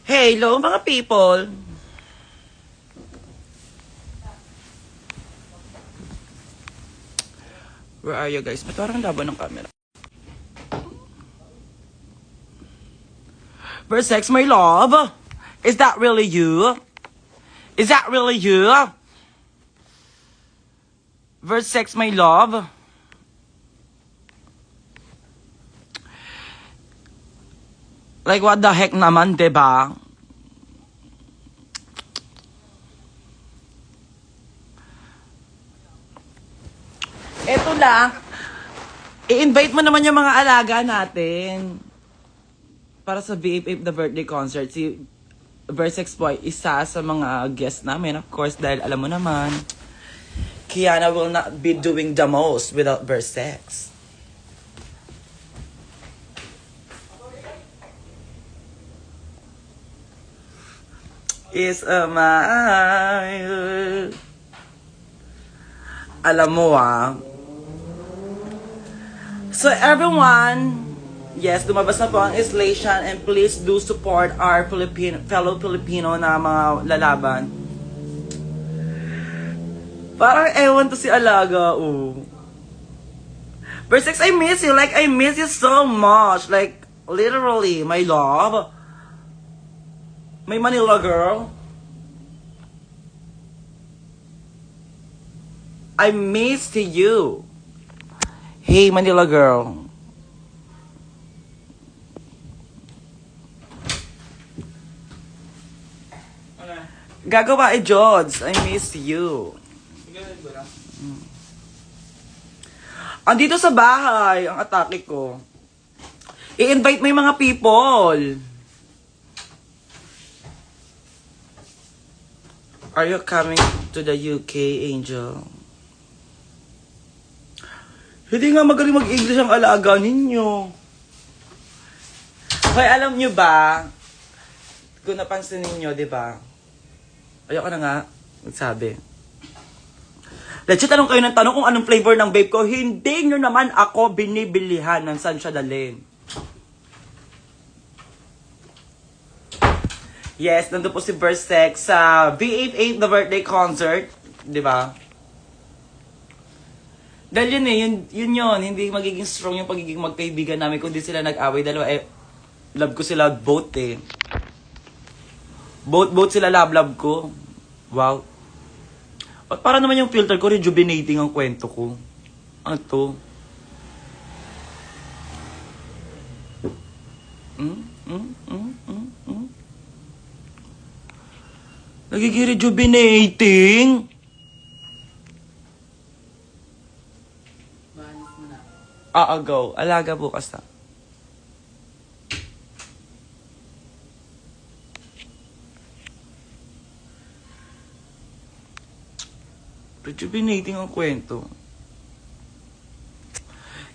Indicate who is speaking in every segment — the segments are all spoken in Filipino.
Speaker 1: Hello mga people! Where are you guys? Ba't parang laban ng camera? Versex, my love? Is that really you? Is that really you? Versex, my love? Like what the heck naman, diba? Eto lang, i-invite mo naman yung mga alaga natin para sa VF8 The Birthday Concert. Si Versex Boy, isa sa mga guests namin, of course, dahil alam mo naman, Kiana will not be doing the most without Versex. Is a mile. Alam mo So everyone, yes, lumabas na po ang installation and please do support our fellow Filipino na mga lalaban. Parang ewan to si Alaga, Versex, I miss you. Like, I miss you so much. Like, literally, my love. My Manila girl. I missed you. Hey, Manila girl. Gagawa Jods. I miss you. Andito sa bahay ang atake ko. I-invite mo yung mga people. Are you coming to the UK, Angel? Hindi nga magaling mag-English ang alaga ninyo. Hoy, alam nyo ba? Kung napansin ninyo, di ba? Ayoko na nga magsabi. Let's tanong kayo ng tanong kung anong flavor ng vape ko. Hindi nyo naman ako binibilihan ng saan siya dalhin. Yes, nandun po si Versex sa VF8 The Birthday Concert. Di ba? Dahil yun. Hindi magiging strong yung pagiging magkaibigan namin kung di sila nag-away. Dalawa, love ko sila both Both sila love ko. Wow. At para naman yung filter ko, rejuvenating ang kwento ko. Ano to? Nagiging rejuvenating. Go. Alaga bukas na. Rejuvenating ang kwento.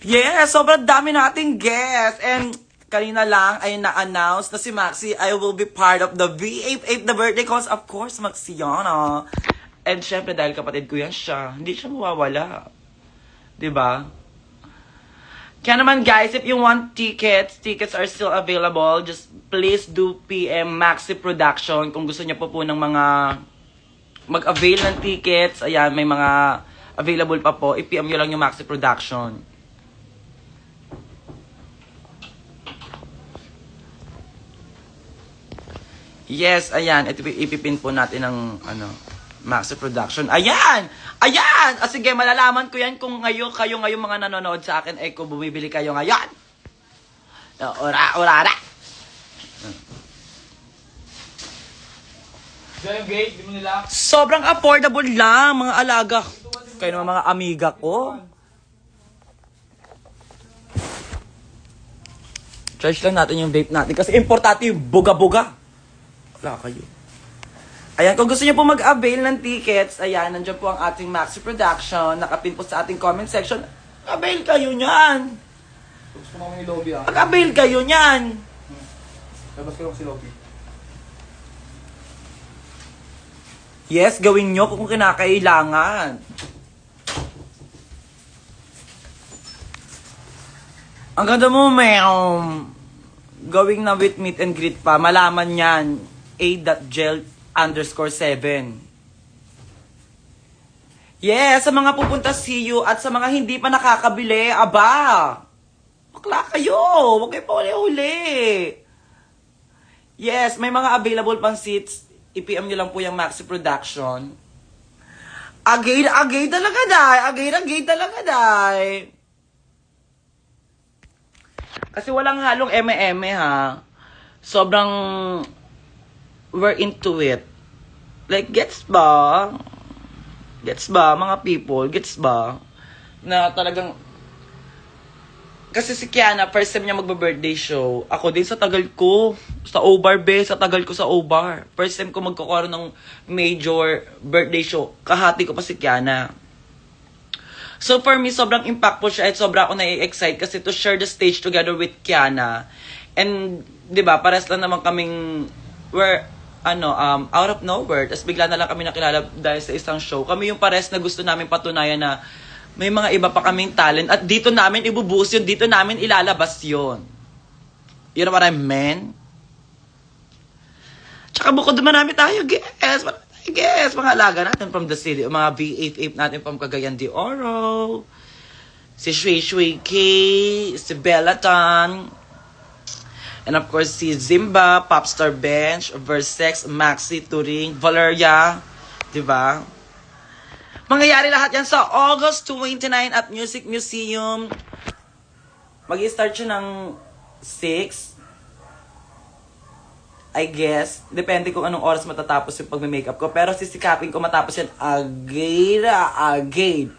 Speaker 1: Yes, sobrang dami nating guests. And kanina lang ay na-announce na si Maxi, I will be part of the VF8 The Birthday Cause. Of course, Maxi yan. And syempre, dahil kapatid ko yan siya, hindi siya mawawala. Diba? Kaya naman guys, if you want tickets are still available. Just please do PM Maxi Production kung gusto niya po ng mga mag-avail ng tickets. Ayan, may mga available pa po. I-PM nyo lang yung Maxi Production. Yes, ayan. Ito ipipin po natin ng Maxi Production. Ayan! Ayan! Sige, malalaman ko yan kung kayo mga nanonood sa akin, kung bumibili kayo ngayon. Ora! Sobrang affordable lang, mga alaga. Kayo naman mga amiga ko. Charge lang natin yung vape natin kasi importante yung buga-buga. Wala kayo. Ayan, kung gusto niyo po mag-avail ng tickets, ayan, nandiyan po ang ating Maxi Production. Nakapin po sa ating comment section. Avail kayo niyan.
Speaker 2: Gusto mo kami lobby
Speaker 1: Mag-avail kayo niyan.
Speaker 2: Labas ko lang si lobby.
Speaker 1: Yes, gawin nyo kung kinakailangan. Ang ganda mo, ma'am. Going na with meet and greet pa, malaman yan, a.gel_7. Yes, sa mga pupunta see you at sa mga hindi pa nakakabili, aba, bakla kayo, huwag kayo pa uli-uli. Yes, may mga available pang seats, i-PM nyo lang po yung Maxi Production. Agay talaga, day. Agay talaga, day. Kasi walang halong eme-eme, ha. Sobrang we're into it. Like, gets ba? Gets ba, mga people? Gets ba? Na talagang... Kasi si Kiana, first time niya magba-birthday show. Ako din sa tagal ko. Sa O-Bar, be. Sa tagal ko sa O-Bar. First time ko magkakaroon ng major birthday show. Kahati ko pa si Kiana. So for me, sobrang impactful siya at sobrang ako na-excite kasi to share the stage together with Kiana. And, di ba, pares lang naman kaming... out of nowhere. Tapos bigla na lang kami nakilala dahil sa isang show. Kami yung pares na gusto namin patunayan na may mga iba pa kaming talent at dito namin ibubuhos yun, dito namin ilalabas yun. You know what I mean? Tsaka bukod marami tayo, guess, mga alaga natin from the city, mga V8 natin from Cagayan de Oro, si Shui Shui K, si Bella Tan, and of course, si Zimba, Popstar Bench, Versex, Maxi, Turing, Valeria, diba? Mangyayari lahat yan sa August 29 at Music Museum. Mag-i-start siya ng 6. I guess. Depende kung anong oras matatapos yung pag-makeup ko. Pero sisikapin ko matapos yan again.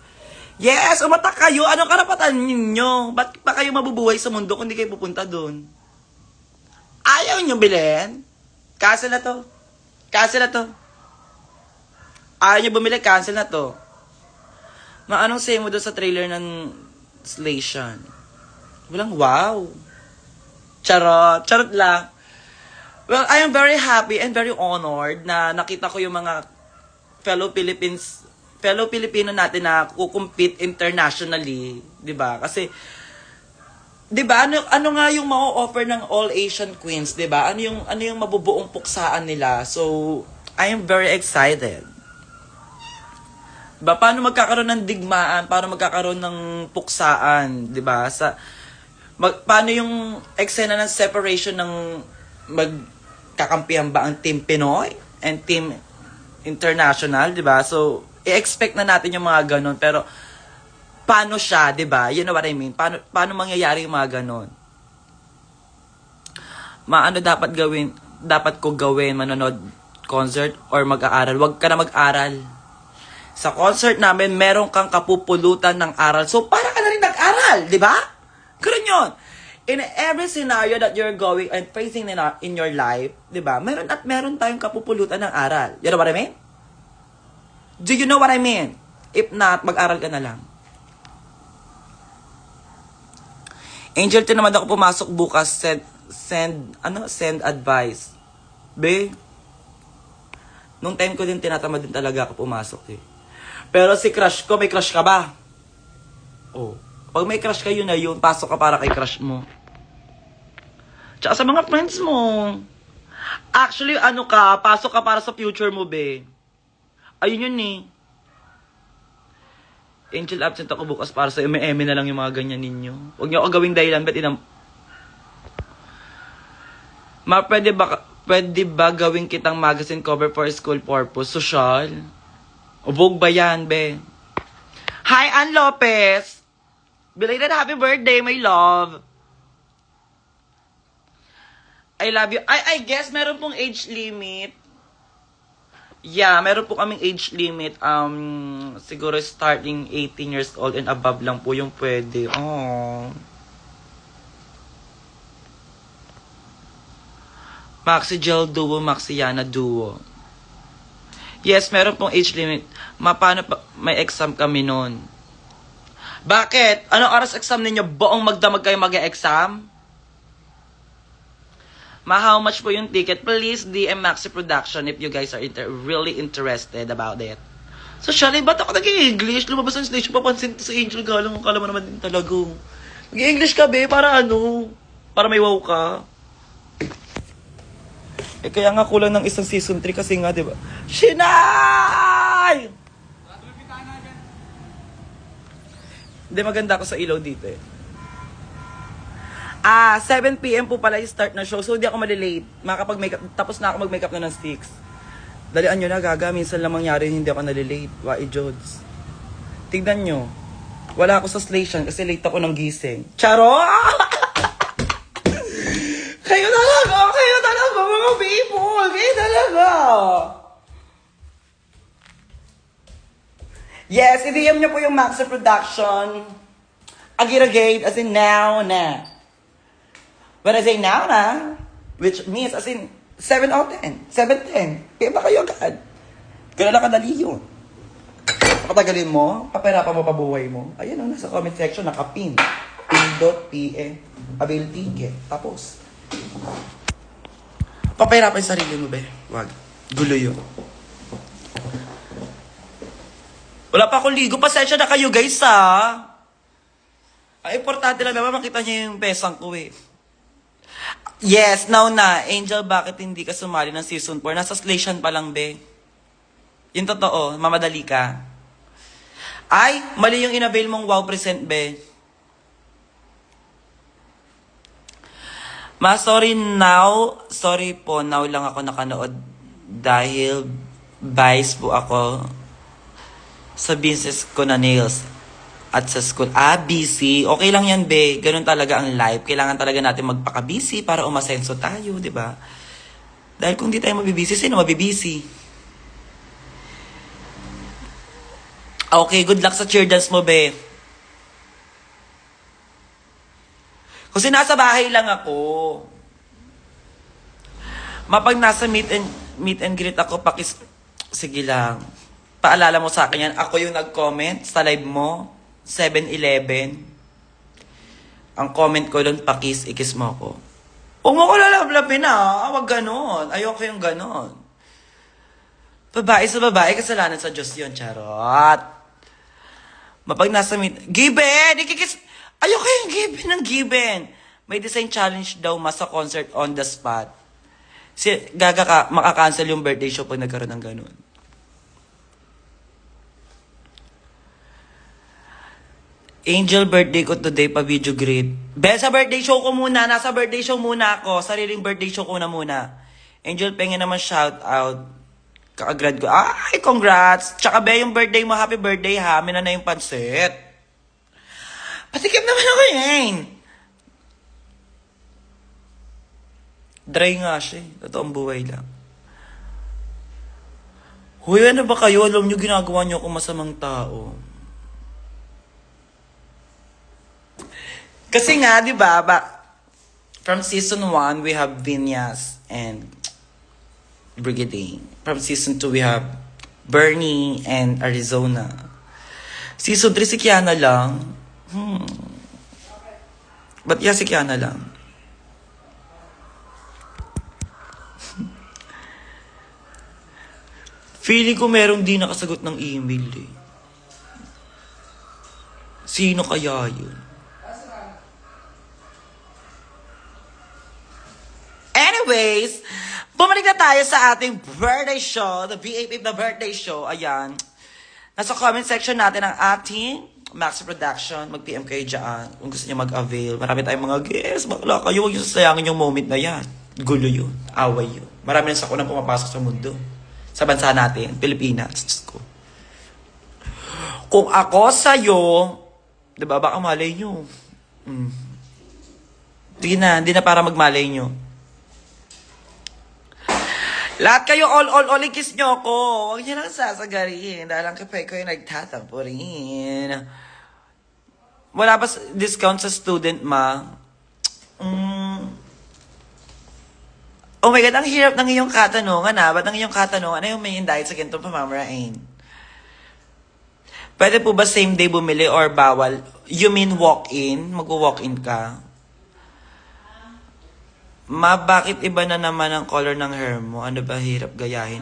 Speaker 1: Yes, umatak kayo. Anong karapatan ninyo? Ba't pa kayo mabubuhay sa mundo kung di kayo pupunta doon? Ayaw nyo bilhin? Cancel na to. Ayaw nyo bumili? Cancel na to. Anong say mo doon sa trailer ng Slation? Walang wow. Charot lang. Well, I am very happy and very honored na nakita ko yung mga fellow Filipino natin na kukumpete internationally. Diba? Kasi, diba, ano nga yung ma-offer ng All Asian Queens, diba? Ano yung mabubuong puksaan nila? So, I am very excited. Diba? Paano magkakaroon ng digmaan? Paano magkakaroon ng puksaan? Diba? Paano yung eksena ng separation ng magkakampihan ba ang Team Pinoy and Team International? Diba? So, i-expect na natin yung mga ganun. Pero, paano siya, di ba? You know what I mean? Paano mangyayari yung mga ganon? Ano dapat gawin? Dapat ko gawin? Manonood concert or mag-aaral? Huwag ka na mag-aral. Sa concert namin, meron kang kapupulutan ng aral. So, para ka na rin nag-aral, di ba? Ganun yun. In every scenario that you're going and facing in your life, di ba? Meron tayong kapupulutan ng aral. You know what I mean? Do you know what I mean? If not, mag-aral ka na lang. Angel, tinamad ako pumasok bukas. Send advice. Be, nung time ko din tinatamad din talaga ako pumasok eh. Pero si crush ko, may crush ka ba? Oh. Pag may crush ka, yun na yun. Pasok ka para kay crush mo. Tsaka sa mga friends mo. Actually, pasok ka para sa future mo, be. Ayun yun eh. Angel, absent ako bukas para sa eme-eme na lang yung mga ganyan ninyo. Huwag niyo ako gawing dahilan, bet pwede ba gawing kitang magazine cover for school purpose? Social? Ubog ba yan, be? Hi, Ann Lopez! Belated happy birthday, my love! I love you. I guess meron pong age limit. Yeah, meron po kaming age limit. Siguro starting 18 years old and above lang po yung pwede. Oh. Maxi Gel Duo, Maxi Yana Duo. Yes, meron pong age limit. Paano pa? May exam kami noon. Bakit? Anong oras exam ninyo? Buong magdamag kayo mag-e-exam? How much po yung ticket? Please DM Maxi Production if you guys are really interested about it. So, Shally, ba't ako nag-i-English? Lumabas ang station, papansin sa Angel Galang. Kala mo naman din talaga. Nag-i-English ka, be, para ano? Para may wow ka. Eh, kaya nga kulang ng isang season 3 kasi nga, di ba? Shinay! Hindi, maganda ako sa ilaw dito eh. 7 p.m. po pala yung start na show. So, hindi ako malilate. Makakapag-makeup. Tapos na ako mag-makeup na ng 6. Dalian nyo na, gaga. Minsan lang mangyari hindi ako nalilate. Wai Jods. Tignan nyo. Wala ako sa station kasi late ako ng gising. Charo! Kayo talaga, mga people! Kayo talaga! Yes, i-DM nyo po yung Maxi Production. Agiragate, as in now na. When I say now na, which means as in 7 out of 10, 7-10, kaya ba kayo agad? Ganun lang kadali yun. Patagalin mo, paperapan mo pabuhay mo. Ayan o, nasa comment section, nakapin. Pin.pe, avail ticket. Tapos. Paperapan yung sarili mo, be. Wag. Gulo yun. Wala pa akong ligo. Pasensya na kayo, guys, ha? Ang importante lang naman, makita niyo yung pesang ko, eh. Yes, now na. Angel, bakit hindi ka sumali ng season 4? Nasa station pa lang, be. Yung totoo, mamadali ka. Ay, mali yung inavail mong wow present, be. Sorry now. Sorry po, now lang ako nakanood. Dahil bias po ako sa business ko na nails. At sa school, busy. Okay lang yan, be. Ganun talaga ang life. Kailangan talaga natin magpaka-busy para umasenso tayo, di ba? Dahil kung di tayo mabibisi, sino mabibisi? Okay, good luck sa cheer dance mo, be. Kasi nasa bahay lang ako. Mapag nasa meet and greet ako, sige lang. Paalala mo sa akin yan. Ako yung nag-comment sa live mo. 7-Eleven. Ang comment ko doon, ikis mo ko. Huwag mo ko lalablapin Huwag ganon. Ayoko yung ganon. Babae sa babae, kasalanan sa Diyos yun, charot. Mapag nasa Given! Ayoko yung given ng given. May design challenge daw sa concert on the spot. Gaga ka, makakancel yung birthday show pag nagkaroon ng ganon. Angel, birthday ko today, pa-video greet. Sa birthday show ko muna. Nasa birthday show muna ako. Sariling birthday show ko na muna. Angel, pengen naman shout out. Kakagrad ko. Ay, congrats! Tsaka yung birthday mo, happy birthday ha. Mina na yung pansit. Patikim naman ako yan. Dry nga siya. Totoong buhay lang. Huy, ano ba kayo? Alam nyo, ginagawa nyo akong masamang tao. Kasi nga, di ba, from season 1, we have Vinyas and Brigadine. From season 2, we have Bernie and Arizona. Season 3, si Kiana lang. Ba't si Kiana lang? Feeling ko merong di nakasagot ng email eh. Sino kaya yun? Anyways, bumalik na tayo sa ating birthday show, the BAP, the birthday show. Ayan. Nasa comment section natin ang ating Maxi Production. Mag-PM kayo dyan kung gusto niyo mag-avail. Marami tayong mga guests. Bakla kayo, huwag niyo sasayangin yung moment na yan. Gulo yun. Away yun. Marami na sakunang pumapasok sa mundo. Sa bansa natin, Pilipinas. Diyos ko. Kung ako sa'yo, diba, baka malay nyo. Sige na, hindi na para magmalay nyo. Lahat kayo, all, ikis nyo ako. Huwag nyo lang sasagarin. Dahil lang kapay ko yung nagtatampo rin. Wala ba discount sa student, ma? Oh my God, ang hirap ng iyong katanungan, Ba't ang iyong katanungan ay humihin dahil sa ganitong pamamarain? Pwede po ba same day bumili or bawal? You mean walk-in? Mag-walk-in ka? Ma, bakit iba na naman ang color ng hair mo? Ano ba hirap gayahin,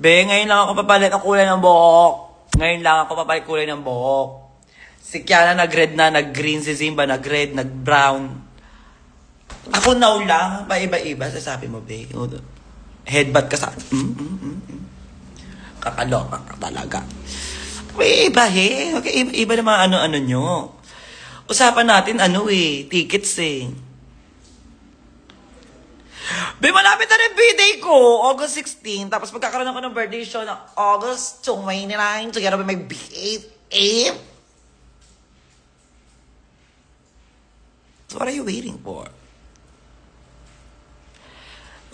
Speaker 1: Be, ngayon lang ako papalit ang kulay ng buhok. Ngayon lang ako papalit kulay ng buhok. Si Kiana nag-red na, nag-green. Si Zimba nag-red, nag-brown. Ako now lang, paiba-iba. Sasabi mo, be. Headbutt ka sa... Kakaloka ka talaga. May iba Okay, iba naman ano-ano nyo. Usapan natin tickets Be, malapit na rin birthday ko. August 16. Tapos magkakaroon ako ng birthday show na August 29. Together with my BFF. So what are you waiting for?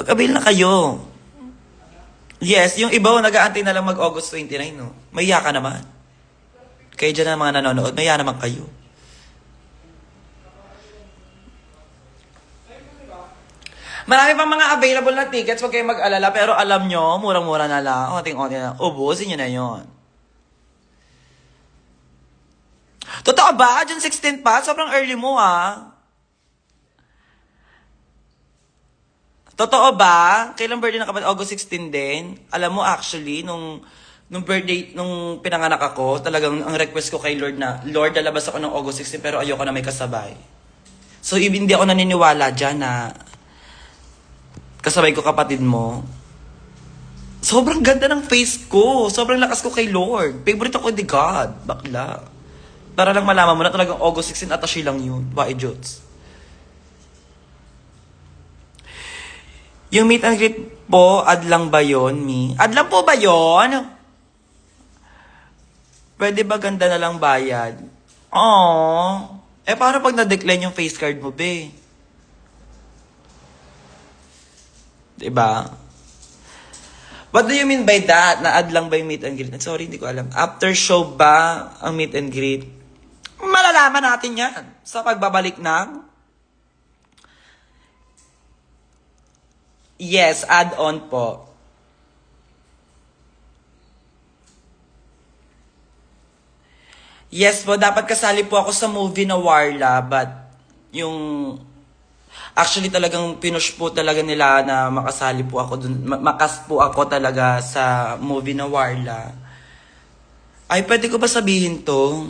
Speaker 1: Mag-avail na kayo. Yes, yung iba nag-aantay na lang mag-August 29, no? Maya ka naman. Kayo dyan na mga nanonood, maya naman kayo. Marami pang mga available na tickets, huwag kayong mag-alala. Pero alam nyo, murang-mura na lang. Onting-onting na. Ubusin nyo na yon. Totoo ba? June 16 pa? Sobrang early mo, Totoo ba? Kailan birthday na kapatid? August 16 din? Alam mo, actually, nung birthday, nung pinanganak ako, talagang ang request ko kay Lord na, Lord, lalabas ako ng August 16, pero ayoko na may kasabay. So, hindi ako naniniwala dyan na kasabay ko kapatid mo. Sobrang ganda ng face ko. Sobrang lakas ko kay Lord. Favorite ako ni God. Bakla. Para lang malaman mo na talagang August 16 atashi lang yun. Bye, Jots. Yung meet and greet po, adlang ba yun, Mi? Adlang po ba yun? Pwede ba ganda na lang bayad? Aww. Paano pag na-decline yung face card mo, be? Diba? What do you mean by that? Na-add lang ba yung meet and greet? Sorry, hindi ko alam. After show ba ang meet and greet? Malalaman natin yan sa pagbabalik ng... Yes, add-on po. Yes po, dapat kasali po ako sa movie na Warla, but yung... Actually, talagang pinush po talaga nila na makasali po ako dun. Makas po ako talaga sa movie na Warla. Ay, pwede ko ba sabihin to?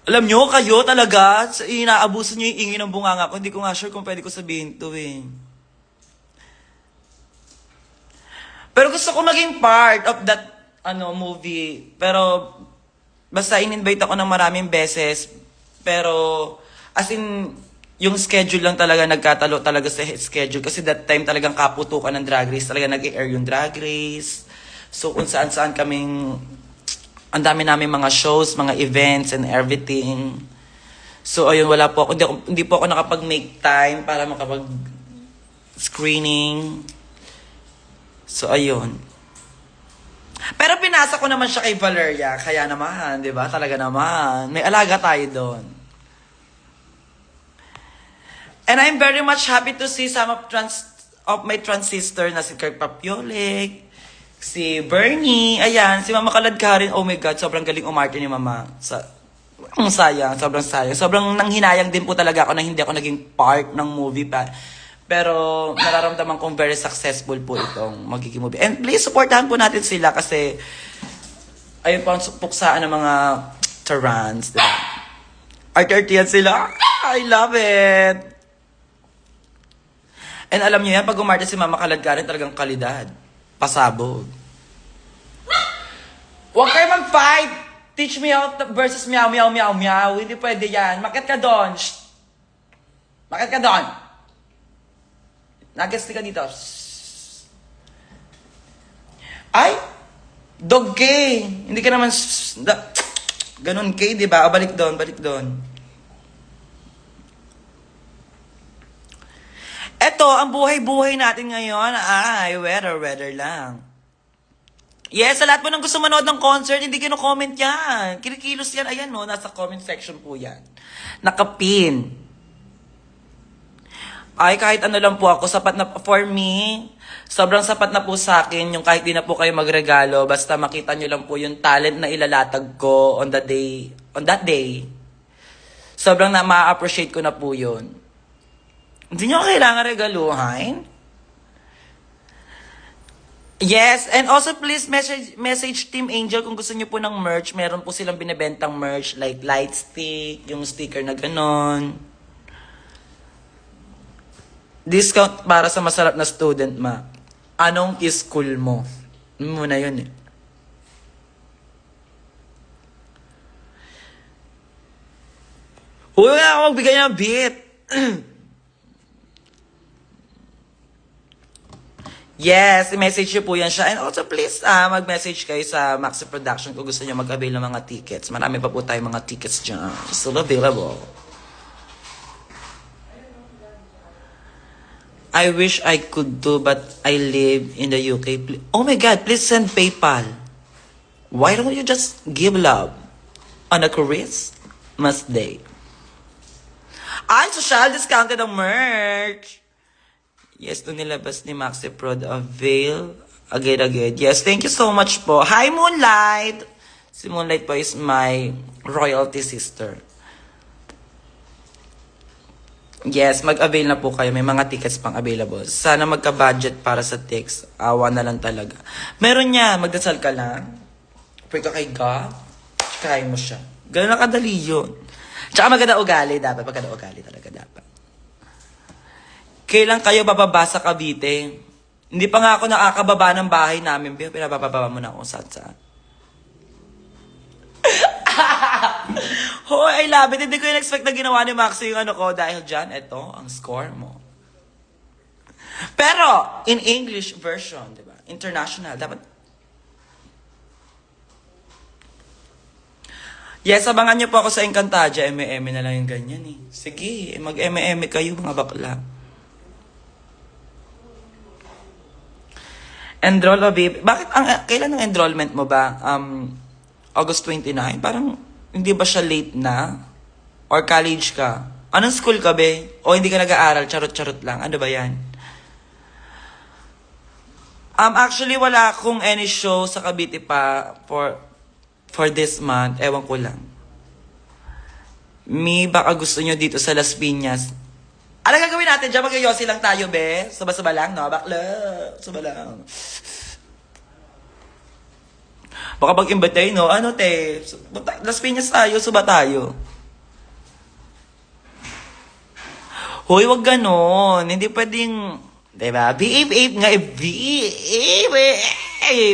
Speaker 1: Alam nyo, kayo talaga, inaabuso nyo yung ingin ng bunganga ko. Hindi ko nga sure kung pwede ko sabihin to Pero gusto ko maging part of that movie. Pero, basta in-invite ako ng maraming beses. Pero, as in, yung schedule lang talaga nagkatalo talaga sa schedule. Kasi that time talagang kaputukan ng Drag Race. Talaga nag-air yung Drag Race. So, kung saan-saan kaming, ang dami namin mga shows, mga events, and everything. So, ayun, wala po ako. Hindi po ako nakapag-make time para makapag-screening. So, ayun. Pero pinasa ko naman siya kay Valeria. Kaya naman, di ba? Talaga naman. May alaga tayo doon. And I'm very much happy to see some of my transistor na si Kirk Papiolik, si Bernie, ayan, si Mama Kaladkarin. Oh my God, sobrang galing umarte ni Mama. Ang sayang, sobrang sayang. Sobrang nanghinayang din po talaga ako na hindi ako naging part ng movie pa. Pero nararamdaman kong very successful po itong magiging movie. And please, supportahan po natin sila kasi ayun po ang puksaan ng mga Tarans, diba? Art-artiyan sila. I love it! And alam niyo yan, pag umarte si Mama Kaladkarin, talagang kalidad. Pasabog. Huwag kayo mag-fight! Teach me out versus meow, meow, meow, meow. Hindi pwede yan. Makit ka doon. Shh. Makit ka doon. Nag-guest ka dito. Shh. Ay! Dog K! Hindi ka naman... Ganun K, di ba? Balik doon, balik doon. Eto, ang buhay-buhay natin ngayon ay weather lang. Yes, sa lahat po ng gusto manood ng concert, hindi kino-comment yan. Kinikilos yan. Ayan, no? Nasa comment section po yan. Nakapin. Ay, kahit ano lang po ako, sapat na, for me, sobrang sapat na po sa akin yung kahit di na po kayo magregalo, basta makita nyo lang po yung talent na ilalatag ko on that day. Sobrang ma-appreciate ko na po yun. Hindi nyo kailangan regaluhan. Yes, and also please message Team Angel kung gusto niyo po ng merch. Meron po silang binibentang merch like light stick, yung sticker na ganon. Discount para sa masarap na student, ma. Anong school mo? Muna yun eh. Huwag na ako magbigay ng beat. Yes, i-message nyo po yan siya. And also please, mag-message kayo sa Maxi Production kung gusto nyo mag-avail ng mga tickets. Marami pa po tayong mga tickets dyan. Still available. I wish I could do, but I live in the UK. Oh my God, please send PayPal. Why don't you just give love on a Christmas day? Ay, social discounted ang merch. Yes, nung nilabas ni Maxi Prod Avail. Agad. Yes, thank you so much po. Hi, Moonlight! Si Moonlight po is my royalty sister. Yes, mag-avail na po kayo. May mga tickets pang available. Sana magka-budget para sa tickets. Awa na lang talaga. Meron niya. Magdasal ka lang. Pray ka kay God. Kaya mo siya. Ganun na kadali yun. Tsaka maganda ugali. Dapat maganda ugali talaga dapat. Kailan kayo bababa sa Cavite? Hindi pa nga ako nakakababa ng bahay namin. Pinabababa mo na kung saan. Hoy, I love it. Hindi ko yung expect na ginawa ni Maxi yung ano ko. Dahil dyan, ito, ang score mo. Pero, in English version, di ba? International, dapat. Yes, abangan niyo po ako sa Encantadia. M&M na lang yung ganyan eh. Sige, mag-M&M kayo mga bakla. Enroll o babe. Bakit, kailan ang enrollment mo ba? August 29? Parang, hindi ba siya late na? Or college ka? Anong school ka, be? O hindi ka nag-aaral? Charot-charot lang. Ano ba yan? Actually, wala akong any show sa Cavite pa for this month. Ewan ko lang. Baka gusto nyo dito sa Las Piñas. Ano gagawin natin dyan? Mag-yosi lang tayo, be? Saba-saba lang, no? Bakla. Saba lang. Baka pag-imbitay, no? Ano, te? Las Piñas tayo, suba tayo. Hoy, wag ganon. Hindi pwedeng, diba? Beep nga, beep.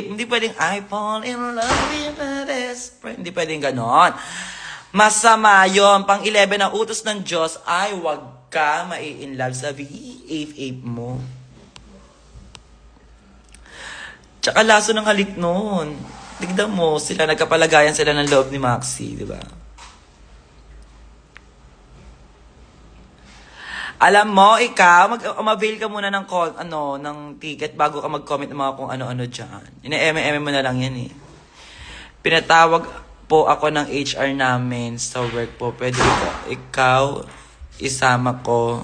Speaker 1: Hindi pwedeng, I fall in love with my best friend. Hindi pwedeng ganon. Masama yon. Pang 11 ang utos ng Diyos, ay wag ka mai-inlove sa beep mo. Tsaka laso ng halik nun. Tignan mo, sila nagkapalagayan sila ng loob ni Maxi, di ba? Alam mo, ikaw, mag-avail ka muna ng ng ticket bago ka mag-comment ng mga kung ano-ano dyan. Ina-M-M mo na lang yan eh. Pinatawag po ako ng HR namin sa work po. Pwede ikaw isama ko.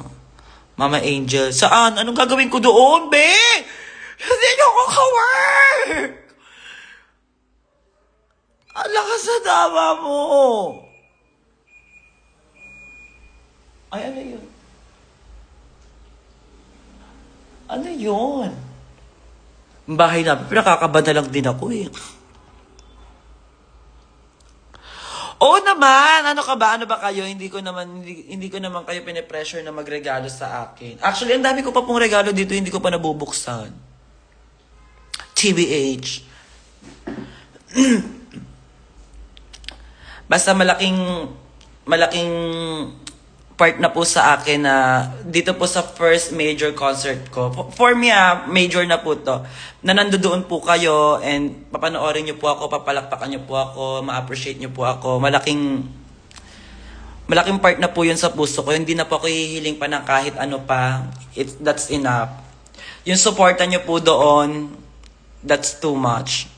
Speaker 1: Mama Angel. Saan? Anong gagawin ko doon, be? Hindi niyo ako ka-work! Ang lakas na tama mo! Ay, ano yun? Ano yun? Ang bahay namin, pinakakabada lang din ako eh. Oo naman! Ano ka ba? Ano ba kayo? Hindi ko naman kayo pinipressure na magregalo sa akin. Actually, ang dami ko pa pong regalo dito, hindi ko pa nabubuksan. TBH. Basta malaking part na po sa akin na dito po sa first major concert ko. For me, major na po to. Na nandoon po kayo and papanoorin niyo po ako, papalakpakan niyo po ako, ma-appreciate niyo po ako. Malaking part na po yun sa puso ko. Hindi na po ako hihiling pa ng kahit ano pa. That's enough. Yung supportan niyo po doon, that's too much.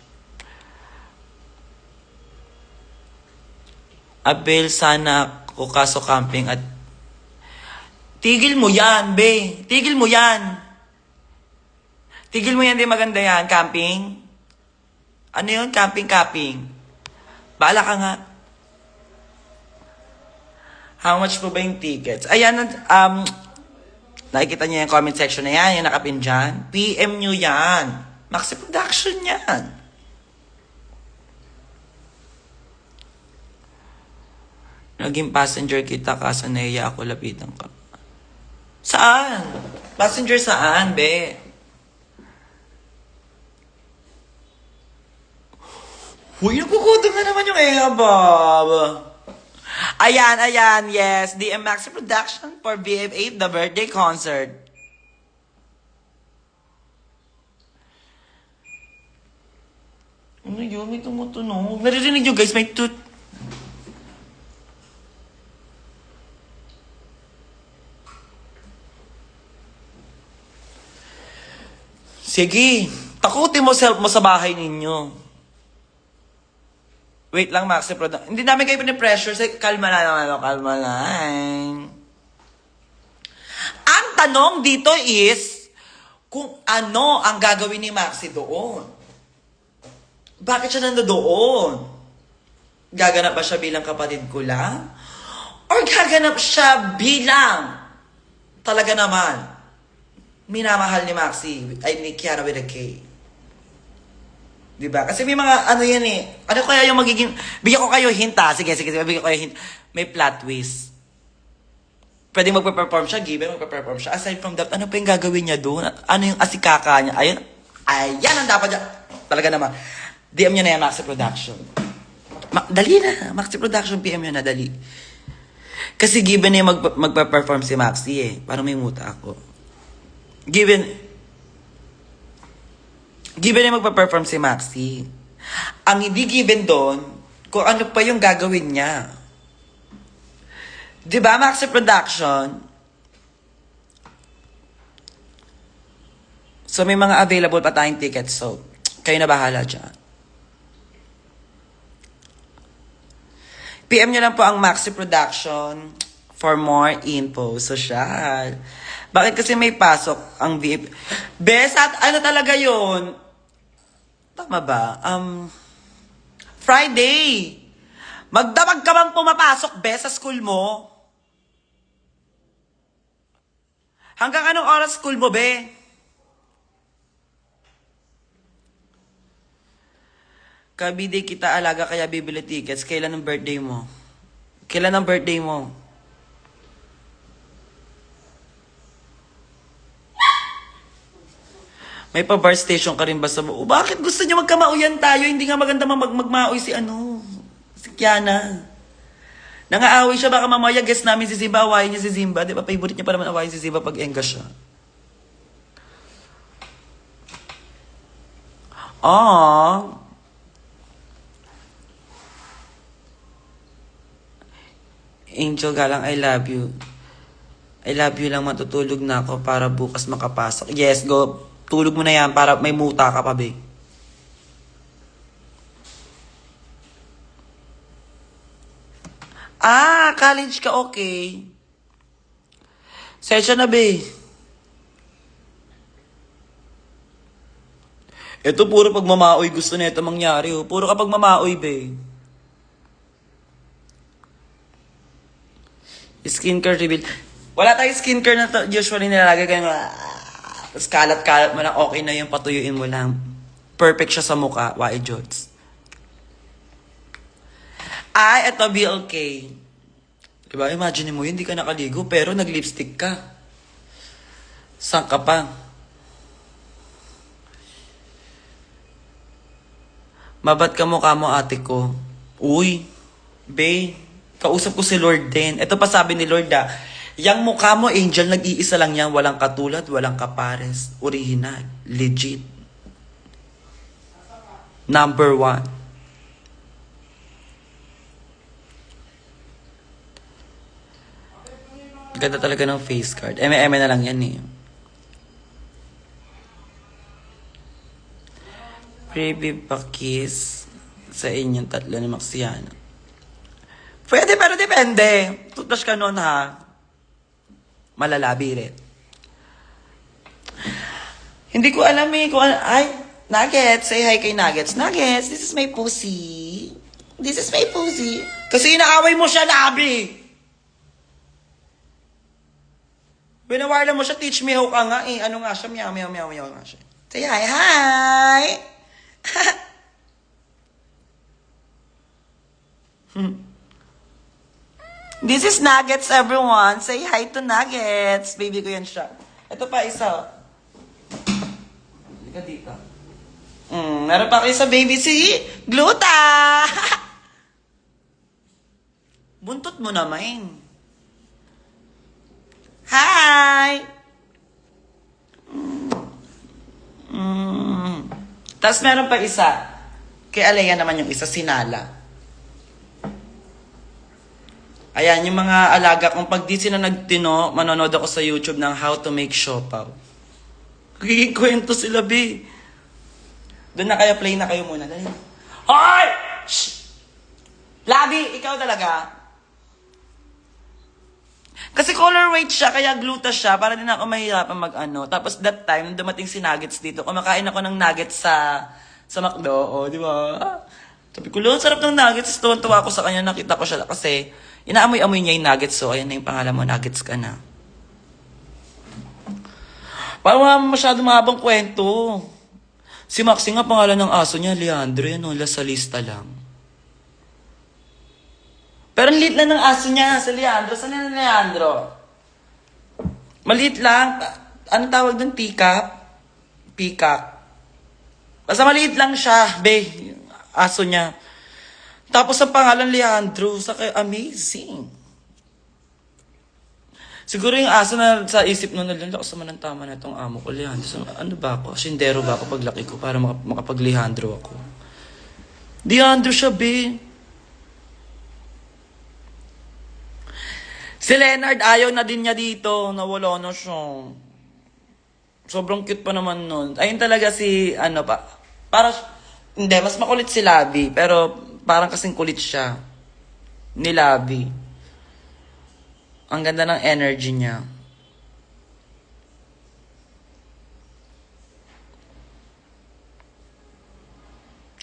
Speaker 1: Abel, sana ako kaso camping at tigil mo yan, be. Tigil mo yan. Tigil mo yan, di maganda yan. Camping. Ano yun? Camping. Baala ka nga. How much po ba yung tickets? Ayan, nakikita niyo yung comment section na yan, yung nakapin dyan. PM nyo yan. Maxi Production yan. Naging passenger kita kaso nahiya ako lapitan ka. Saan? Passenger saan, be? Uy, nagkukutom na naman yung Bob. Ayan, yes. DM Maxi Production for BF8, the birthday concert. Ano yun? May tumutunog. Naririnig nyo guys, may toot. Sige, takutin mo self mo sa bahay ninyo. Wait lang, Maxi Production. Hindi namin kayo pinipressure. Kalma na naman, kalma lang. Ang tanong dito is, kung ano ang gagawin ni Maxi doon. Bakit siya nandoon? Gaganap ba siya bilang kapatid ko lang? Or gaganap siya bilang talaga naman minamahal ni Maxi, ay ni Kiara with a K? Diba? Kasi may mga ano yan eh. Ano kaya yung magiging... Bigyan ko kayo hint ha. Sige. Bigyan ko kayo hint. May plot twist. Pwede magpa-perform siya. Given magpa-perform siya. Aside from that, ano pa yung gagawin niya doon? Ano yung asikaka niya? Ayan ang dapat niya. Talaga naman. DM niya na yan, Maxi Production. Dali na. Maxi Production, PM niya na, dali. Kasi given na yung magpa-perform si Maxi eh. Parang may muta ako. Given na magpa-perform si Maxi. Ang hindi given doon, kung ano pa yung gagawin niya. Diba, Maxi Production? So, may mga available pa tayong tickets. So, kayo na bahala dyan. PM nyo lang po ang Maxi Production for more info. Social. Bakit kasi may pasok ang VIP? Bes, at ano talaga yun? Tama ba? Friday. Magdamag ka bang pumapasok, Bes, sa school mo? Hanggang anong oras school mo, be? Kabide kita alaga kaya bibili tickets. Kailan ang birthday mo? Kailan ang birthday mo? May pa-bar station ka rin ba sa buo? Bakit gusto niyo magkamauyan tayo? Hindi nga maganda magmaoy si Kiana. Nangaaway siya, baka mamaya guest namin si Zimba, awayin niya si Zimba. Di ba, favorite niya pa naman awayin si Zimba pag engga siya. Angel Galang, I love you. I love you lang, matutulog na ako para bukas makapasok. Yes, go. Tulog mo na yan para may muta ka pa, be. College ka, okay. Session na, be. Ito puro pag mamaoy gusto na ito mangyari. Oh. Puro kapag mamaoy, be. Skincare reveal. Wala tayong skincare na usually nilalagay kayo. Tapos kalat-kalat mo lang, okay na yung patuyuin mo lang. Perfect siya sa mukha, Why Jods. Eto BLK. Diba, imagine mo, hindi ka nakaligo, pero nag-lipstick ka. Saan ka pa? Mabat ka mukha mo, ate ko. Uy, be, kausap ko si Lord din. Ito pa sabi ni Lord yang mukha mo, Angel, nag-iisa lang yan. Walang katulad, walang kapares. Original. Legit. Number 1. Ganda talaga ng face card. Eme na lang yan eh. Baby pakis sa inyong tatlo ni Maxiana. Pwede, pero depende. Toothbrush ka nun, ha? Malalabi rin. Hindi ko alam eh kung Nuggets, say hi kay Nuggets. Nuggets, this is my pussy. This is my pussy. Kasi inaaway mo siya, Labi. Binawarla mo siya, teach me how ka nga eh. Ano nga siya, meow nga siya. Say hi, hi. This is Nuggets, everyone. Say hi to Nuggets. Baby ko yan siya. Ito pa isa. Halika dito. Meron pa kayo sa baby si Gluta. Buntot mo naman. Hi! Tapos meron pa isa. Kay Alea naman yung isa, sinala. Ayan, yung mga alaga kung pag di sila nagtino, manonood ako sa YouTube ng how to make siopaw. Kagiging kwento sila, B. Doon na kayo, play na kayo muna. Dali. Hoy! Shh! Labi, ikaw talaga. Kasi color weight siya, kaya gluta siya, para din ako mahirapan mag-ano. Tapos that time, dumating si Nuggets dito, kumakain ako ng Nuggets sa McDo, di ba? Sabi ko, Lord, sarap ng Nuggets. Tuwan-tuwa ako sa kanya, nakita ko siya kasi inaamoy-amoy niya yung Nuggets, so ayan na yung pangalan mo, Nuggets ka na. Parang wala masyadong mahabang kwento. Si Maxi nga, pangalan ng aso niya, Leandro, yan o, sa lista lang. Pero liit lang ng aso niya sa Leandro. Saan na Leandro? Maliit lang. Anong tawag doon? Peacock. Basta maliit lang siya, be. Aso niya. Tapos ang pangalan Leandro. Amazing. Siguro yung aso na sa isip nun, lakas naman ang tama na itong amo ko, Leandro. So, ano ba ako? Sindero ba ako paglaki ko para makapag-Leandro ako? Leandro siya, be. Si Leonard, ayaw na din niya dito. Nawala na siya. Sobrang cute pa naman nun. Ayun talaga si, hindi, mas makulit si Labi. Pero parang kasing kulit siya. Ni Labi. Ang ganda ng energy niya.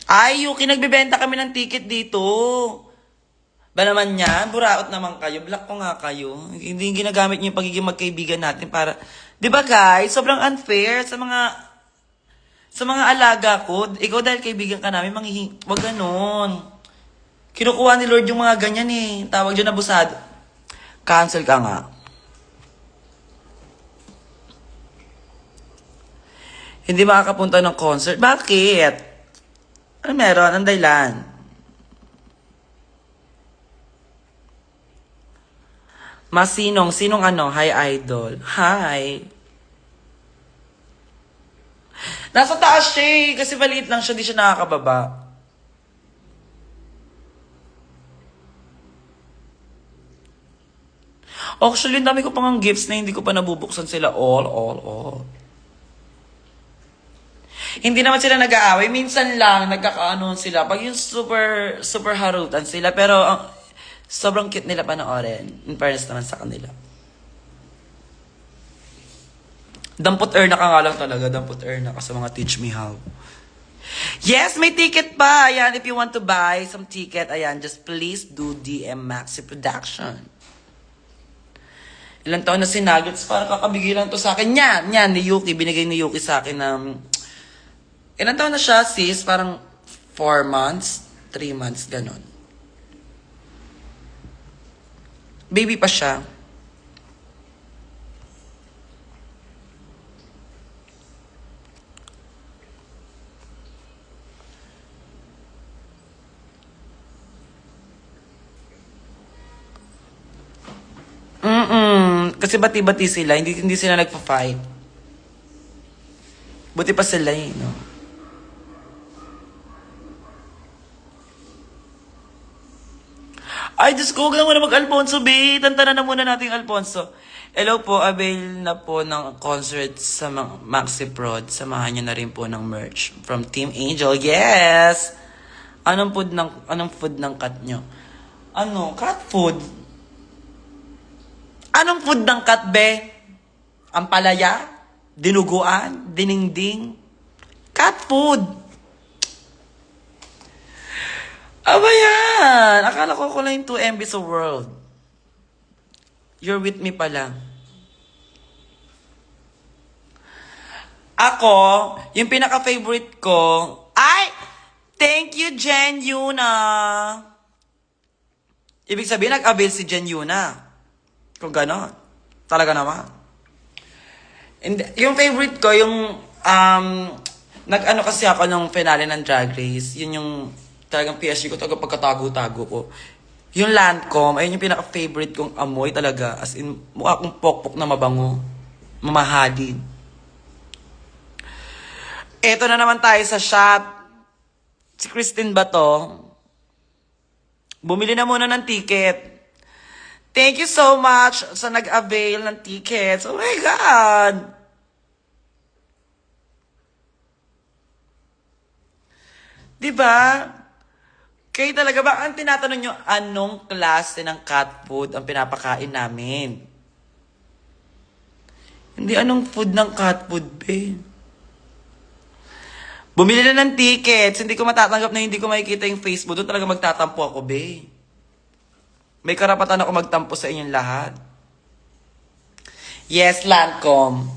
Speaker 1: Ay, Yuki, nagbibenta kami ng ticket dito. Ba naman yan? Buraot naman kayo. Black ko nga kayo. Hindi ginagamit niyo yung pagiging magkaibigan natin para... Di ba guys? Sobrang unfair sa mga alaga ko. Ikaw dahil kaibigan ka namin, wag ganon. Kinukuha ni Lord yung mga ganyan eh. Tawag dyan abusado. Cancel ka nga. Hindi makakapunta ng concert. Bakit? Ano meron? Ang dahilan? Sinong ano? Hi, idol. Hi. Nasa taas siya eh. Kasi maliit lang siya, di siya nakakababa. Actually, dami ko pang gifts na hindi ko pa nabubuksan sila. All. Hindi naman sila nag-aaway. Minsan lang, nagkakaanoon sila. Pag yung super harutan sila. Pero, sobrang cute nila panoorin. In fairness naman sa kanila. Dampot na ka nga lang talaga. Dampot na ka sa mga Teach Me How. Yes, may ticket pa. Ayan, if you want to buy some ticket, ayan, just please do DM Maxi Production. Ilang taon na si Nuggets, parang kakabigay lang to sa akin. Yan, ni Yuki. Binigay ni Yuki sa akin ng... Ilang taon na siya, sis? Parang 4 months, 3 months, ganon. Baby pa siya. Kasi bati-bati sila, hindi sila nagpa-fight. Buti pa sila eh, no? Ay, Diyos ko, huwag na muna mag-Alfonso, B. Tantanan na muna natin yung Alfonso. Hello po, avail na po ng concert sa Maxi Prod. Samahan niyo na rin po ng merch from Team Angel. Yes! Anong food ng cat nyo? Cat food? Anong food ng cat, be? Ampalaya? Dinuguan? Diningding? Cat food. Aba yan! Akala ko lang yung 2 MB sa world. You're with me pala. Ako, yung pinaka-favorite ko, ay! Thank you, Jen Yuna! Ibig sabihin, nag-avail si Jen Yuna. Kung gano'n. Talaga naman. And, yung favorite ko, yung, nag-ano kasi ako nung finale ng Drag Race. Yun yung talagang PSG ko, talaga pagkatago-tago ko. Yung Lancome, ayun yung pinaka-favorite kong amoy talaga. As in, mukha akong pokpok na mabango. Mamahalin. Eto na naman tayo sa shop. Si Christine ba to? Bumili na muna ng ticket. Thank you so much sa nag-avail ng tickets. Oh my God! Diba? Kayo talaga ba, ang tinatanong nyo, anong klase ng cat food ang pinapakain namin? Hindi anong food ng cat food, be. Bumili na ng tickets. Hindi ko matatanggap na hindi ko makikita yung Facebook. Doon talaga magtatampo ako, be. May karapatan ako magtampo sa inyong lahat. Yes, Lancome.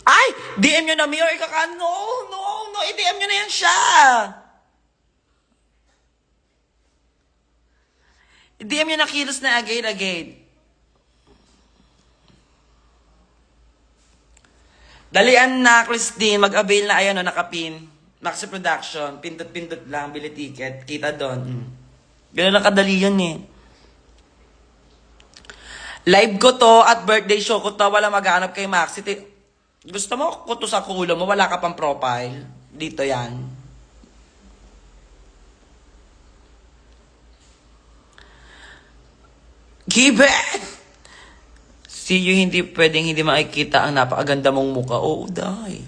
Speaker 1: Ay! DM nyo na, Mayor. No, i-DM nyo na yan siya. I-DM nyo na kilos na agad. Dalian na, Christine. Mag-avail na, ayan o, nakapin. Maxi Production. Pindot-pindot lang, bili ticket. Kita doon. Ganun lang kadali yun eh. Live ko to at birthday show ko to. Wala maghanap kay Maxi. Gusto mo ko to sa kulo mo? Wala ka pang profile. Dito yan. Give it! See you, hindi pwedeng hindi makikita ang napakaganda mong mukha. Oo, dahil.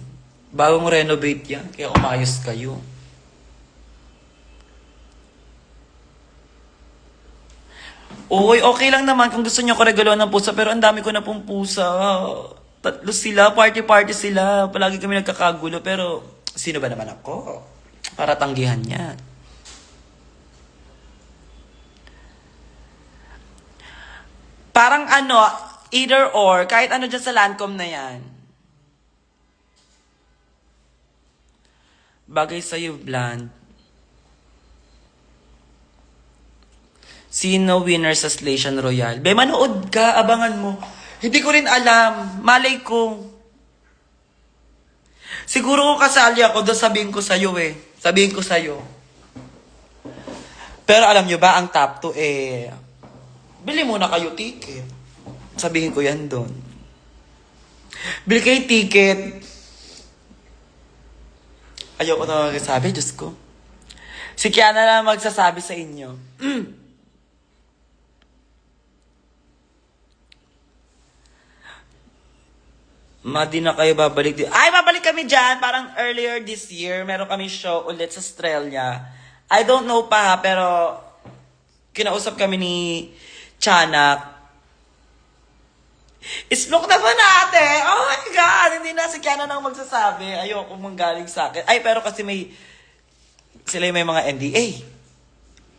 Speaker 1: Bagong renovate yan, kaya umayos kayo. Uy, okay lang naman kung gusto nyo ko regalo ng pusa, pero ang dami ko na pong pusa. Tatlo sila, party-party sila. Palagi kami nagkakagulo, pero sino ba naman ako? Para tanggihan yan. Parang ano, either or, kahit ano dyan sa Lancome na yan. Bagay sa'yo, Bland. Sino winner sa Slation Royale? Be, manood ka, abangan mo. Hindi ko rin alam. Malay ko. Siguro kung kasali ako, doon sabihin ko sa'yo eh. Sabihin ko sa'yo. Pero alam nyo ba, ang top 2 eh, bili muna kayo ticket. Sabihin ko yan doon. Bili kayo ticket. Ayoko na magsasabi, Diyos ko. Si Kiana na magsasabi sa inyo. Di na kayo babalik. Ay, babalik kami dyan. Parang earlier this year, meron kami show ulit sa Australia. I don't know pa ha, pero kinausap kami ni Chanak. Islook na ba natin? Oh my God! Hindi na si Kiana nang magsasabi. Ayoko manggaling sa akin. Ay, pero kasi sila may mga NDA.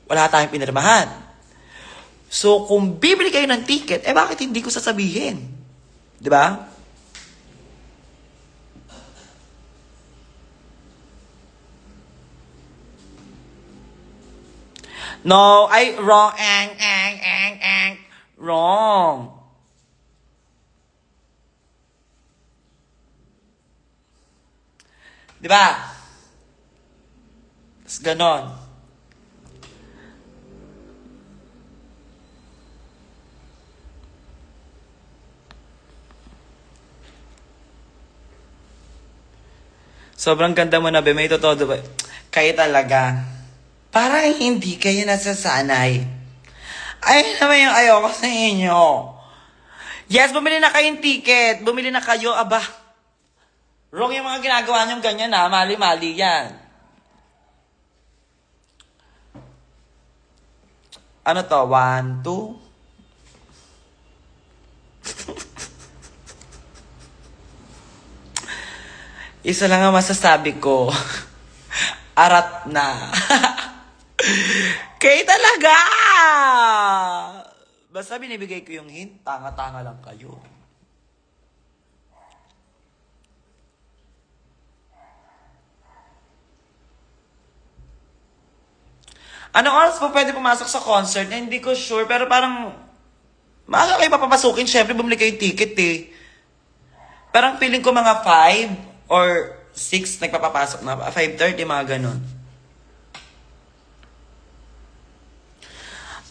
Speaker 1: Wala tayong pinirmahan. So, kung bibili kayo ng ticket, bakit hindi ko sasabihin? Di ba? No, wrong. Wrong. Di ba? Tapos ganon. Sobrang ganda mo na, be. May totoo ba? Kayo talaga. Parang hindi kayo nasasanay. Ay, naman yung ayoko sa inyo. Yes, bumili na kayong ticket. Bumili na kayo. Aba. Wrong yung mga ginagawa niyong ganyan ha. Mali-mali yan. Ano to? 1, 2. Isa lang ang masasabi ko. Arat na. Kayo talaga! Basta binibigay ko yung hint, tanga-tanga lang kayo. Anong oras po pwede pumasok sa concert? Eh, hindi ko sure, pero parang maaga kayo papapasukin. Siyempre, bumili kayo ticket eh. Parang feeling ko mga 5 or 6 nagpapapasok na. 5:30, mga ganon.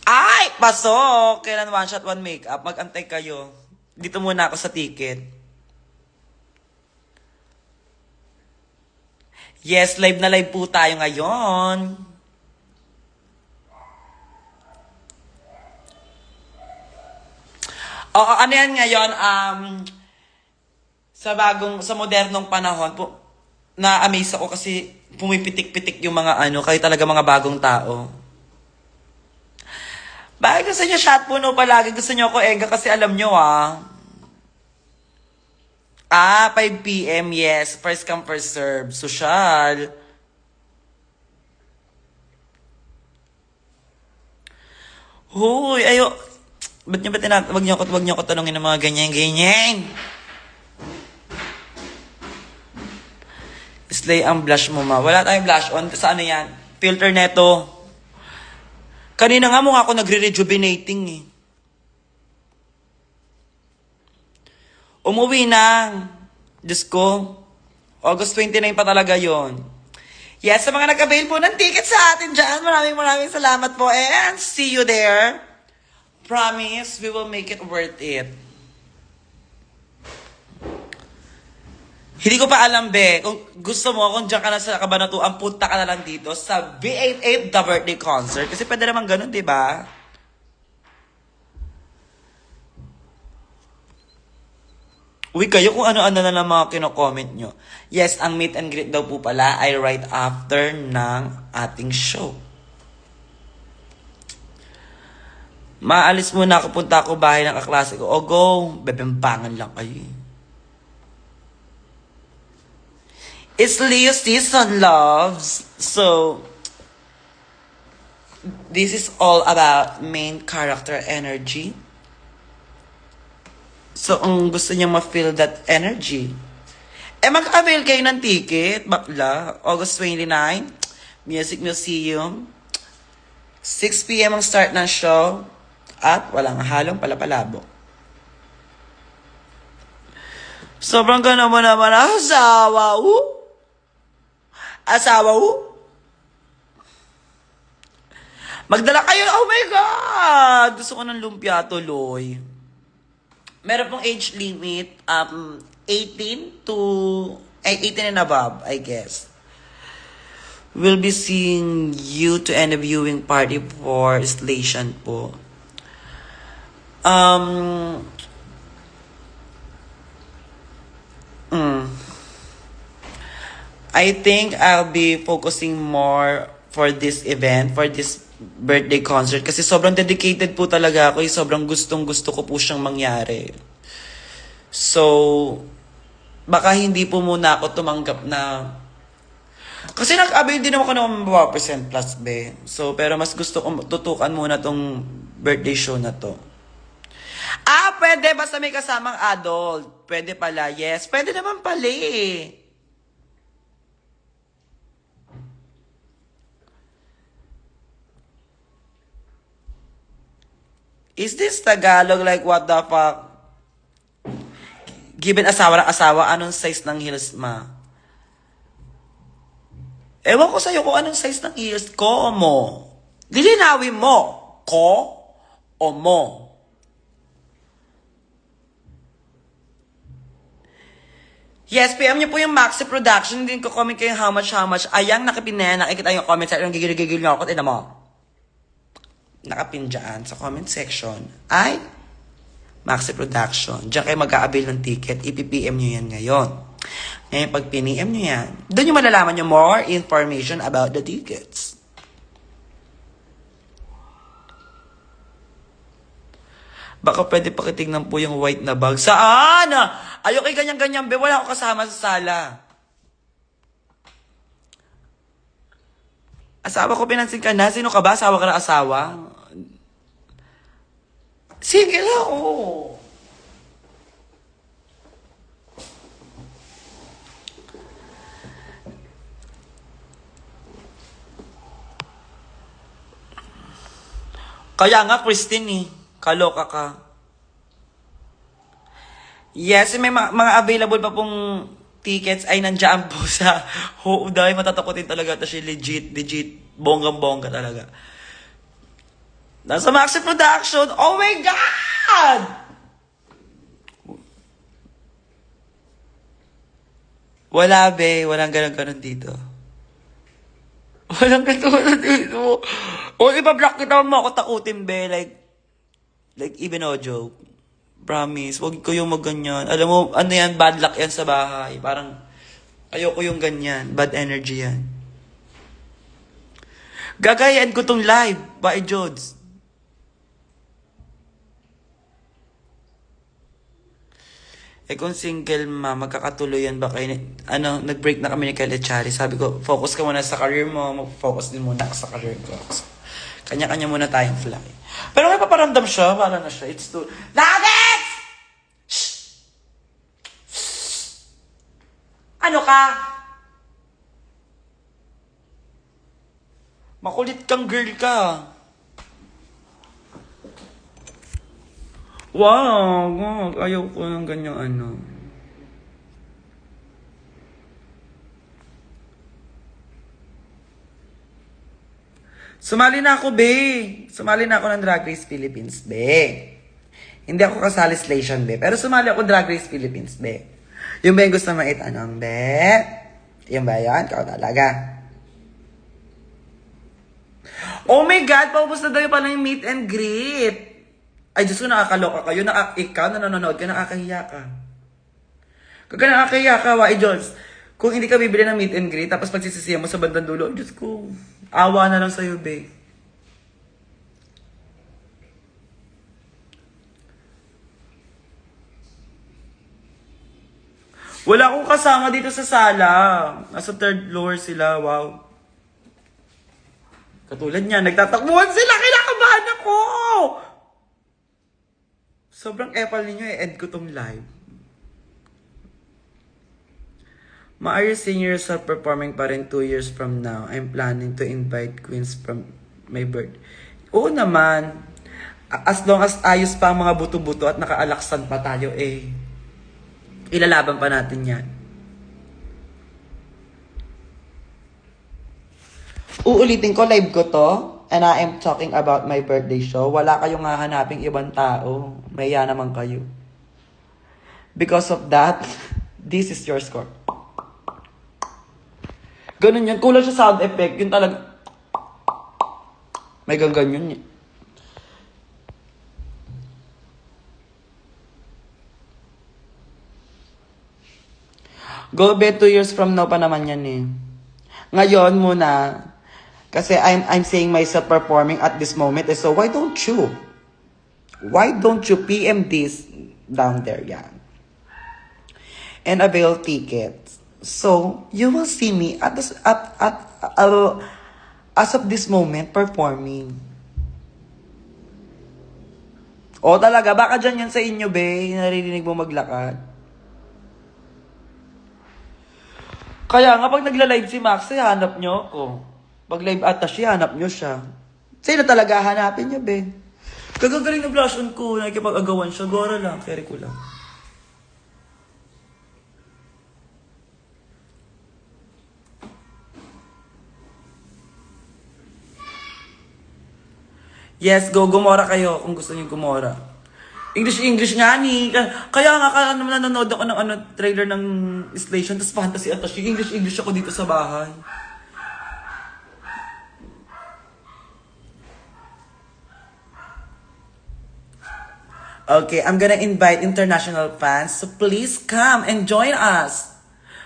Speaker 1: Ay! Pasok! Kailan one shot, one makeup? Mag-antay kayo. Dito muna ako sa ticket. Yes, live na live po tayo ngayon. Oo, ano yan ngayon? Sa modernong panahon, na-amaze ako kasi pumipitik-pitik yung mga kayo talaga mga bagong tao. Bakit gusto niyo shot puno palagi? Gusto niyo ako ega kasi alam niyo 5 p.m. Yes. First come, first serve. Social. Huy, ba't niyo ba wag niyo ko tanongin ng mga ganyan-ganyan. Slay ang blush mo, ma. Wala tayong blush on. Sa ano yan? Filter neto. Kanina nga mukha ako nagre-rejuvenating eh. Umuwi na. Diyos ko. August 29 pa talaga yon. Yes, sa mga nag-avail po ng ticket sa atin dyan, maraming salamat po. And see you there. Promise, we will make it worth it. Hindi ko pa alam, be. Kung gusto mo, kung dyan ka na sa Cabanatuan, punta ka na lang dito sa B88 The Birthday Concert. Kasi pwede naman ganun, di ba? Uy, kayo kung ano-ano na lang mga kino-comment nyo. Yes, ang meet and greet daw po pala ay right after ng ating show. Maalis muna ako, punta ako bahay ng kaklase ko. O go, bebempangan lang kayo. It's Leo season, loves. So, this is all about main character energy. So, ang gusto niya ma-feel that energy. Mag-avail kayo ng ticket, bakla. August 29, Music Museum. 6 p.m. ang start ng show. At walang halong palapalabo. Sobrang ganda mo naman, asawa. Asawa. Magdala kayo. Oh my God! Gusto ko ng lumpia tuloy. Meron pong age limit, 18 and above, I guess. We'll be seeing you to end the viewing party for Station po. I think I'll be focusing more for this event, for this birthday concert. Kasi sobrang dedicated po talaga ako. Sobrang gustong-gusto ko po siyang mangyari. So, baka hindi po muna ako tumanggap na... Kasi nag-avail din ako ng 1% plus, be. So, pero mas gusto ko tutukan muna tong birthday show na to. Pwede. Basta may kasamang adult. Pwede pala, yes. Pwede naman pala eh. Is this Tagalog? Like, what the fuck? Given asawa ng asawa, anong size ng heels, ma? Ewan ko sa'yo kung anong size ng heels ko o mo. Lilinawin mo. Ko o mo. Yes, PM niyo po yung Maxi Production. Hindi ko comment kayo how much. Ayang nakipin na yan. Nakikita yung comment section. Gigil-gigil niyo ako. Tignan mo. Nakapin dyan sa comment section ay Maxi Production. Diyan kayo mag-a-avail ng ticket. I-PM nyo yan ngayon. Ngayon, pag piniem nyo yan, doon nyo malalaman nyo more information about the tickets. Baka pwede pakitignan po yung white na bag. Saan? Ayoko kay ganyan-ganyan, be. Wala ako kasama sa sala. Asawa ko, pinansin ka na. Sino ka ba? Asawa ka na asawa? Single ako. Kaya nga, Christine eh. Kaloka ka. Yes, may mga available pa pong tickets ay nandiyan po sa dahil matatakotin talaga ito siya. Legit. Bonggang-bongga talaga. Nasa Maxi Production. Oh my God! Wala, be. Walang ganun dito. Walang ganun dito. O, iba-block kita mo ako takutin, be. Like, even no joke. Promise, wag ko yung magganyan. Alam mo, ano yan, bad luck yan sa bahay. Parang, ayoko yung ganyan. Bad energy yan. Gagayan ko tong live. Bye, Jods. Eh kung single ma, magkakatuloy yan ba kayo? Nag-break na kami ni Kyle Echari. Sabi ko, focus ka muna sa career mo. Mag-focus din muna ako sa career ko. So, kanya-kanya muna tayong fly. Pero may paparamdam siya. Para na siya. It's too... Nuggets! Shh! Ano ka? Makulit kang girl ka. Wow, ayaw ko ng ganyang ano. Sumali na ako, be. Sumali na ako ng Drag Race Philippines, be. Hindi ako kasali Slation, be. Pero sumali ako Drag Race Philippines, be. Yung ba yung gusto mo itanong, be? Yung ba yan? Ikaw talaga. Oh my God! Paubos na daw pala yung meet and greet. Ay, Diyos ko, nakakaloka kayo. Ikaw na nanonood ka, nakakahiya ka. Kaya nakakahiya ka, Wai Jones. Kung hindi ka bibili ng meet and greet, tapos pagsisisiyan mo sa bandang dulo, Diyos ko, awa na lang sa'yo, babe. Wala akong kasama dito sa sala. Nasa third floor sila, wow. Katulad niya, nagtatakbuhan sila, kinakabahan ako! Sobrang epal ninyo end ko tong live. Are you seeing yourself performing pa rin 2 years from now? I'm planning to invite queens from my birth. Oo naman. As long as ayos pa ang mga buto-buto at nakaalaksan pa tayo, ilalaban pa natin yan. Uulitin ko, live ko to. And I am talking about my birthday show. Wala kayong hahanaping ibang tao. Maya naman kayo. Because of that, this is your score. Ganun yun. Kulang siya sound effect. Yun talaga. May ganyan yun. Go bed 2 years from now pa naman yan eh. Ngayon muna, kasi I'm saying myself performing at this moment. So why don't you PM this down there, yan. And avail tickets. So you will see me as of this moment performing. O talaga, baka dyan yan sa inyo, be. Naririnig mo maglakad. Kaya nga pag nagla-live si Max, hanap nyo ako. Pag live ata siya, hanap nyo siya. Sino talaga hanapin nyo, be? Kagagaling na blush on ko, nakikipag-agawan siya. Gora lang, carry ko lang. Yes, gumora kayo kung gusto niyo gumora. English nga ni. Kaya nga nanonood ako ng trailer ng Slation, tapos fantasy ata siya. English ako dito sa bahay. Okay, I'm gonna invite international fans, so please come and join us.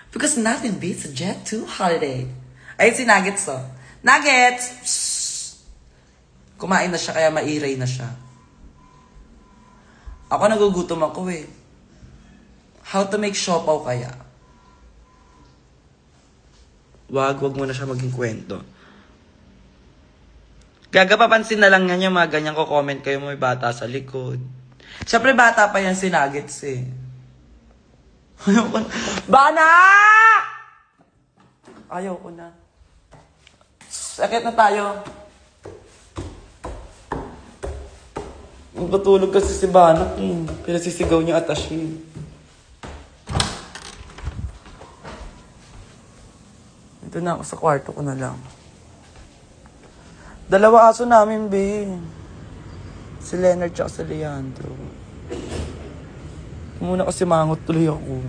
Speaker 1: Because nothing beats a Jet 2 holiday. Ay, si Nuggets to. Nuggets! Shhh! Kumain na siya, kaya mairay na siya. Ako nagugutom ako eh. How to make siopaw kaya? Wag mo na siya maging kwento. Gagapapansin na lang yan yung mga ganyan ko comment kayo may bata sa likod. Siyempre bata pa yan si Nuggets eh. Ayoko na. Bana! Ayoko na. Sakit na tayo. Magpatulog kasi si Banak eh. Pero sisigaw niya at Ashin. Ito na ako sa kwarto ko na lang. Dalawa aso namin, be. Si Leonard tsaka si Leandro. Muna kasi mangot tuloy ako.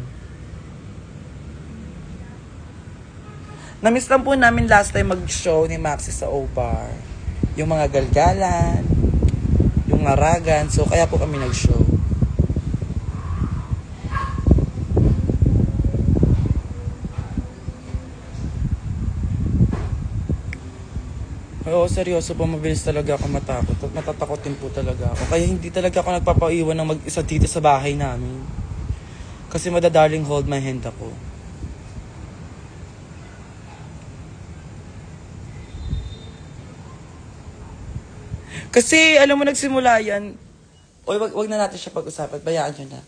Speaker 1: Namiss lang po namin last time mag-show ni Maxi sa O-Bar. Yung mga galgalan, yung ngaragan. So, kaya po kami nag-show. Oo, seryoso po, mabilis talaga ako matakot. At matatakot din po talaga ako. Kaya hindi talaga ako nagpapaiwan ng mag-isa dito sa bahay namin. Kasi madadaling hold my hand ako. Kasi, alam mo, nagsimula yan. Oy, wag na natin siya pag-usapan. Bayaan nyo na.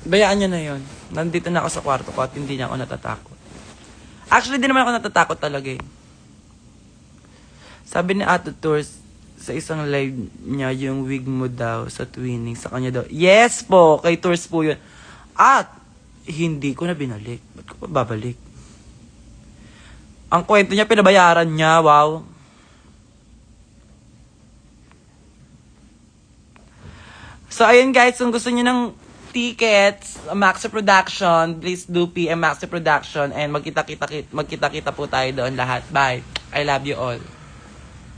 Speaker 1: Bayaan nyo na yun. Nandito na ako sa kwarto ko at hindi na ako natatakot. Actually, di naman ako natatakot talaga eh. Sabi ni Ate Tours sa isang live niya, yung wig mo daw sa twinning sa kanya daw. Yes po, kay Tours po yun. At, hindi ko na binalik. Ba't ko pa babalik? Ang kwento niya, pinabayaran niya. Wow. So, ayun guys, kung gusto niyo ng tickets, Maxi Production, please do PM Maxi Production and magkita-kita po tayo doon lahat. Bye. I love you all.